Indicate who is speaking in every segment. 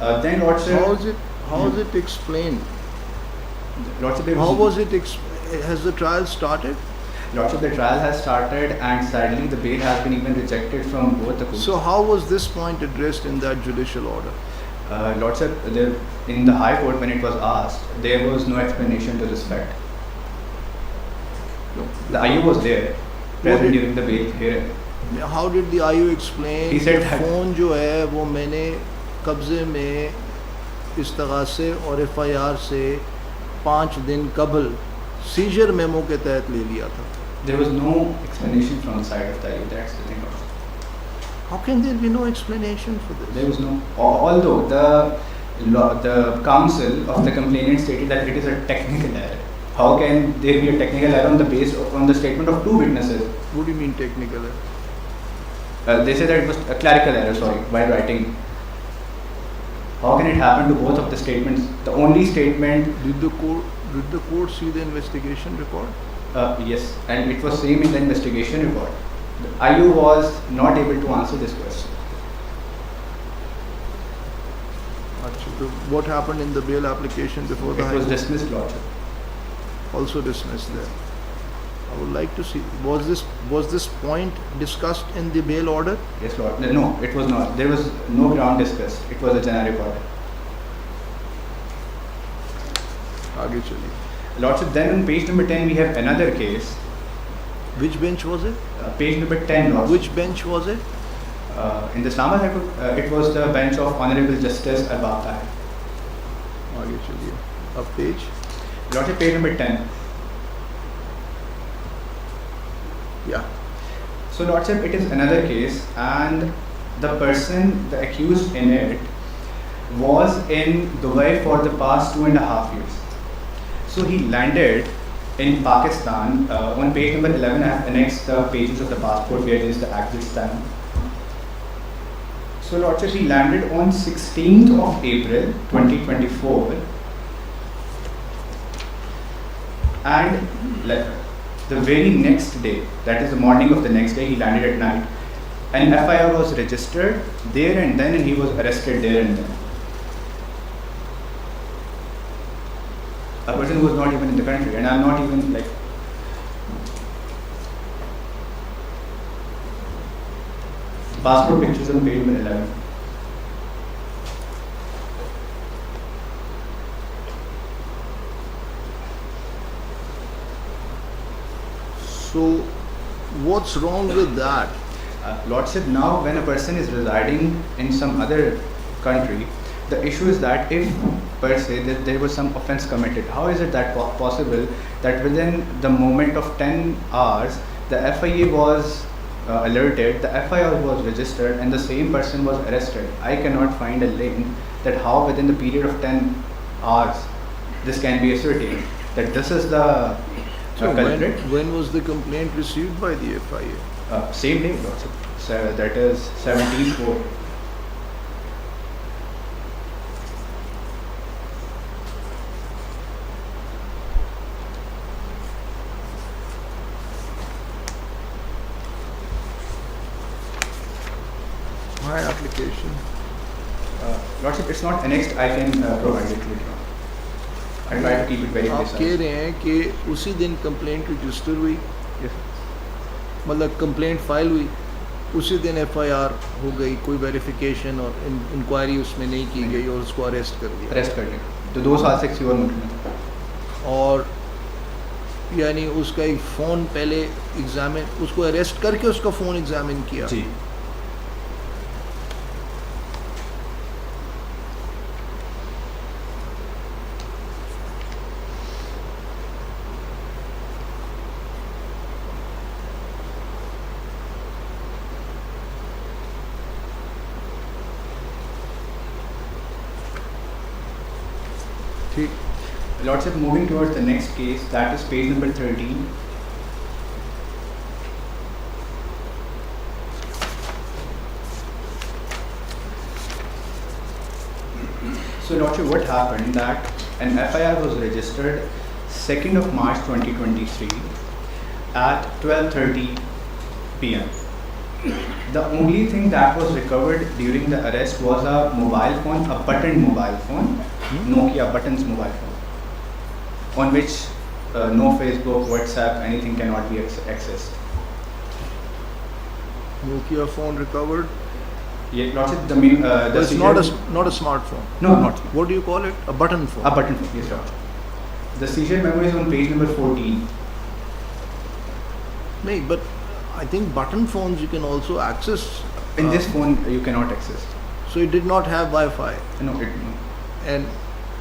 Speaker 1: Then Lordship,
Speaker 2: How is it explained?
Speaker 1: Lordship,
Speaker 2: How was it? Has the trial started?
Speaker 1: Lordship, the trial has started, and sadly the bail has been even rejected from both the courts.
Speaker 2: So how was this point addressed in that judicial order?
Speaker 1: Lordship, in the High Court when it was asked, there was no explanation to this fact. The IU was there, present during the bail hearing.
Speaker 2: How did the IU explain?
Speaker 1: He said
Speaker 2: that phone जो है वो मैंने कब्जे में इस्तगासे और FIR से 5 दिन कबल सीजर मेमो के तहत ले लिया था.
Speaker 1: There was no explanation from the side of the IU. That's the thing.
Speaker 2: How can there be no explanation for this?
Speaker 1: There was no. Although the counsel of the complainant stated that it is a technical error. How can there be a technical error on the statement of 2 witnesses?
Speaker 2: What do you mean technical error?
Speaker 1: They say that it was a clerical error. Sorry, while writing. How can it happen to both of the statements? The only statement.
Speaker 2: Did the court see the investigation report?
Speaker 1: Yes, and it was same in the investigation report. The IU was not able to answer this question.
Speaker 2: So what happened in the bail application before the High
Speaker 1: It was
Speaker 2: Court?
Speaker 1: dismissed, Lordship.
Speaker 2: Also dismissed there. I would like to see. Was this point discussed in the bail order?
Speaker 1: Yes, Lord. No, it was not. There was no ground discussed. It was a generic order.
Speaker 2: आगे चलिए.
Speaker 1: Lordship, then on page number 10 we have another case.
Speaker 2: Which bench was it?
Speaker 1: Page number 10, Lordship.
Speaker 2: Which bench was it?
Speaker 1: In the Islamabad High Court, it was the bench of Honorable Justice Al-Baqai.
Speaker 2: आगे चलिए. Up page.
Speaker 1: Lordship, page number 10.
Speaker 2: Yeah.
Speaker 1: So Lordship, it is another case, and the person, the accused in it, was in Dubai for the past 2.5 years. So he landed in Pakistan. On page number 11 I have annexed the pages of the passport where there is the actual stamp. So Lordship, he landed on 16th of April 2024, and the very next day, that is the morning of the next day, he landed at night. An FIR was registered there and then, and he was arrested there and then. A person who was not even in the country, and I'm not even like. Passport pictures on page number 11.
Speaker 2: So, what's wrong with that?
Speaker 1: Lordship, now when a person is residing in some other country, the issue is that if per se that there was some offense committed, how is it that possible that within the moment of 10 hours the FIA was alerted, the FIR was registered, and the same person was arrested? I cannot find a link that how within the period of 10 hours this can be ascertained that this is the culprit.
Speaker 2: When was the complaint received by the FIA?
Speaker 1: Same day, Lordship. So that is 17/4.
Speaker 2: My application.
Speaker 1: Lordship, it's not annexed. I can provide it later on. I try to keep it very
Speaker 2: आप
Speaker 1: precise.
Speaker 2: कह रहे हैं कि उसी दिन complaint register हुई,
Speaker 1: Yes.
Speaker 2: मतलब complaint file हुई, उसी दिन FIR हो गई, कोई वेरिफिकेशन और इंक्वायरी उसमें नहीं की गई और उसको अरेस्ट कर दिया.
Speaker 1: अरेस्ट कर लिया. तो 2 साल से किसी और मुल्क में.
Speaker 2: और यानी उसका एक फ़ोन पहले एग्जामिन, उसको अरेस्ट करके उसका फ़ोन एग्जामिन किया.
Speaker 1: जी.
Speaker 2: ठीक.
Speaker 1: Lordship, moving towards the next case, that is page number 13. So Lordship, what happened that an FIR was registered 2nd of March 2023 at 12:30 p.m. The only thing that was recovered during the arrest was a mobile phone, a button mobile phone, Nokia buttons mobile phone, on which no Facebook, WhatsApp, anything cannot be accessed.
Speaker 2: Nokia phone recovered.
Speaker 1: Yeah, Lordship, the main,
Speaker 2: But it's not a smartphone.
Speaker 1: No, not
Speaker 2: What do you call it? A button phone.
Speaker 1: a button phone. Yes, Lordship. The seizure memo is on page number 14.
Speaker 2: No, but I think button phones you can also access.
Speaker 1: In this phone, you cannot access.
Speaker 2: So it did not have Wi-Fi.
Speaker 1: No,
Speaker 2: And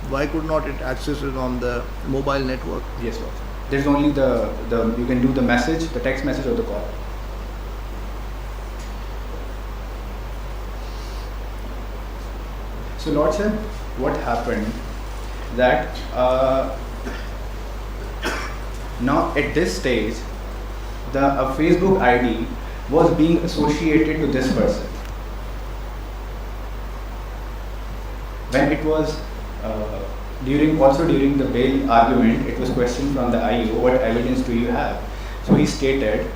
Speaker 2: why could not it access it on the mobile network?
Speaker 1: yes, Lordship. There's only the you can do the message, the text message or the call. So, Lordship, what happened that now at this stage, the Facebook ID was being associated to this person. When it was during the bail argument, it was questioned from the IO, what evidence do you have? So he stated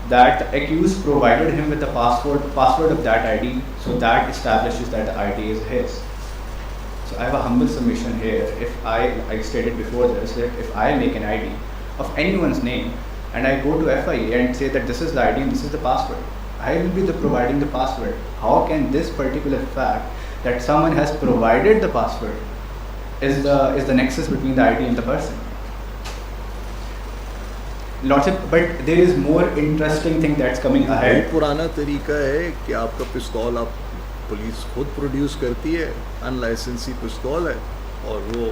Speaker 1: that the accused provided him with the password of that ID, so that establishes that the ID is his. So I have a humble submission here. If I stated before this that if I make an ID of anyone's name and I go to FIA and say that this is the ID and this is the password, I will be providing the password. How can this particular fact that someone has provided the password is the nexus between the ID and the person? Lordship, but there is more interesting thing that's coming ahead.
Speaker 2: बहुत पुराना तरीका है कि आपका पिस्तौल आप police खुद produce करती है, अनलाइसेंसी पिस्तौल है और वो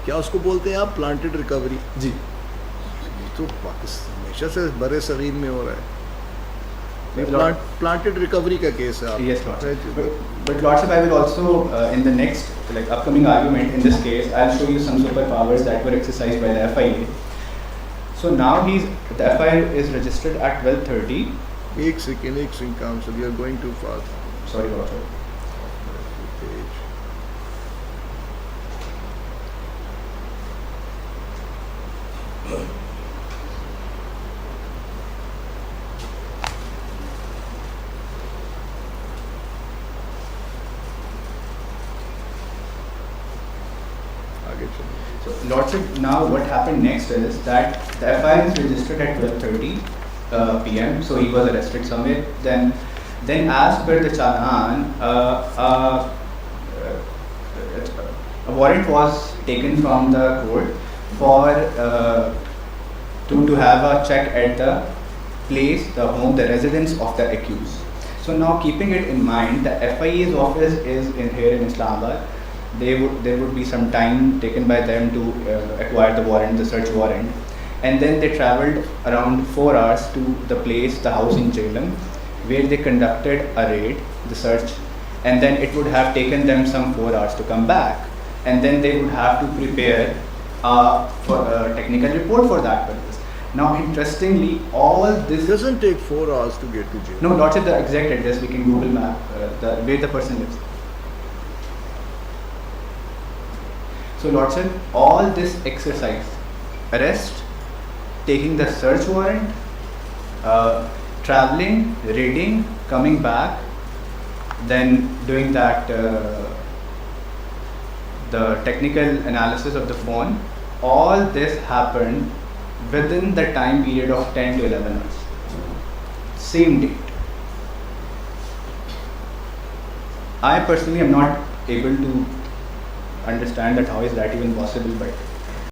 Speaker 2: क्या उसको बोलते हैं आप, प्लांटेड रिकवरी।
Speaker 1: जी,
Speaker 2: तो पाकिस्तान हमेशा से बड़े सगीर में हो रहा है। प्लांटेड रिकवरी का केस है आप।
Speaker 1: Yes, Lordship. But Lordship, I will also in the next upcoming argument in this case, I'll show you some superpowers that were exercised by the FIA. So now the FIR is registered at 12:30.
Speaker 2: एक second counsel, you are going too fast.
Speaker 1: Sorry, Lordship.
Speaker 2: Page. आगे चलिए।
Speaker 1: So, Lordship, now what happened next is that the FIR is registered at 12:30 p.m. So he was arrested somewhere. Then as per the challan, a warrant was taken from the court for to have a check at the place, the home, the residence of the accused. So now, keeping it in mind, the FIA's office is here in Islamabad. There would be some time taken by them to acquire the warrant, the search warrant, and then they travelled around 4 hours to the place, the house in Jhelum, where they conducted a raid, the search, and then it would have taken them some 4 hours to come back, and then they would have to prepare for a technical report for that purpose. Now, interestingly, all this
Speaker 2: It doesn't take 4 hours to get to jail.
Speaker 1: no, not at the exact address. We can Google map where the person lives. So, Lordship, all this exercise, arrest, taking the search warrant, traveling, raiding, coming back, then doing that the technical analysis of the phone, all this happened within the time period of 10 to 11 hours. Same date. I personally am not able to understand that how is that even possible, but